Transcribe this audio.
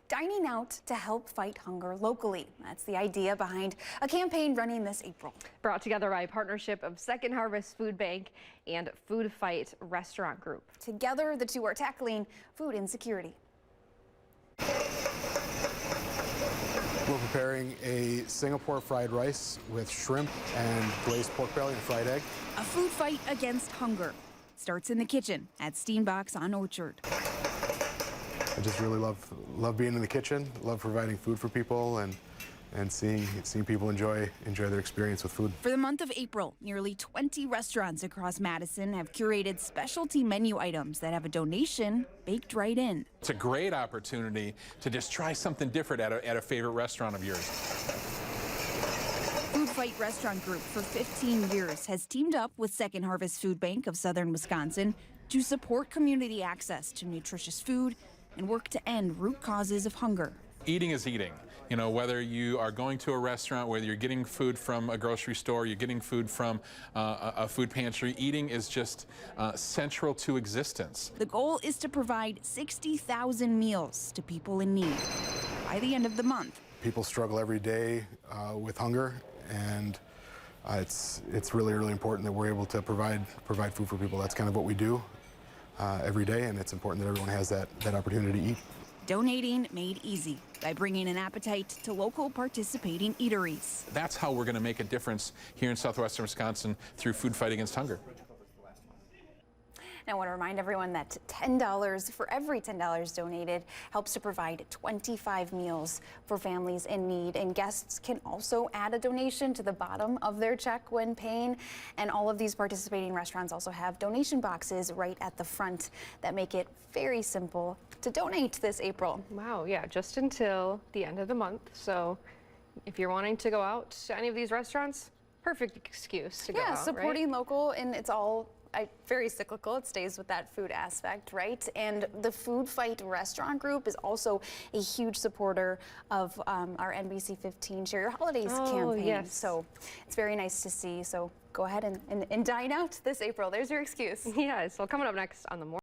dining out to help fight hunger locally. That's the idea behind a campaign running this April. Brought together by a partnership of Second Harvest Foodbank and Food Fight Restaurant Group. Together, the two are tackling food insecurity. We're preparing a Singapore fried rice with shrimp and glazed pork belly and fried egg. A food fight against hunger starts in the kitchen at Steenbach's on Orchard. I just really love being in the kitchen, love providing food for people and seeing people enjoy their experience with food. For the month of April, nearly 20 restaurants across Madison have curated specialty menu items that have a donation baked right in. It's a great opportunity to just try something different at a favorite restaurant of yours. Food Fight Restaurant Group for 15 years has teamed up with Second Harvest Foodbank of southern Wisconsin to support community access to nutritious food and work to end root causes of hunger. Eating is eating. You know, whether you are going to a restaurant, whether you're getting food from a grocery store, you're getting food from a food pantry, eating is just central to existence. The goal is to provide 60,000 meals to people in need by the end of the month. People struggle every day with hunger, and it's really important that we're able to provide food for people. That's kind of what we do every day, and it's important that everyone has that opportunity to eat. Donating made easy by bringing an appetite to local participating eateries. That's how we're going to make a difference here in southwestern Wisconsin through Food Fight Against Hunger. I want to remind everyone that $10 for every $10 donated helps to provide 25 meals for families in need. And guests can also add a donation to the bottom of their check when paying. And all of these participating restaurants also have donation boxes right at the front that make it very simple to donate this April. Wow, yeah, just until the end of the month. So if you're wanting to go out to any of these restaurants, perfect excuse to go out, Yeah, supporting right? local, and it's all very cyclical. It stays with that food aspect, right? And the Food Fight Restaurant Group is also a huge supporter of our NBC 15 Share Your Holidays campaign. Yes. So it's very nice to see. So go ahead and dine out this April. There's your excuse. Yeah, so coming up next on the morning.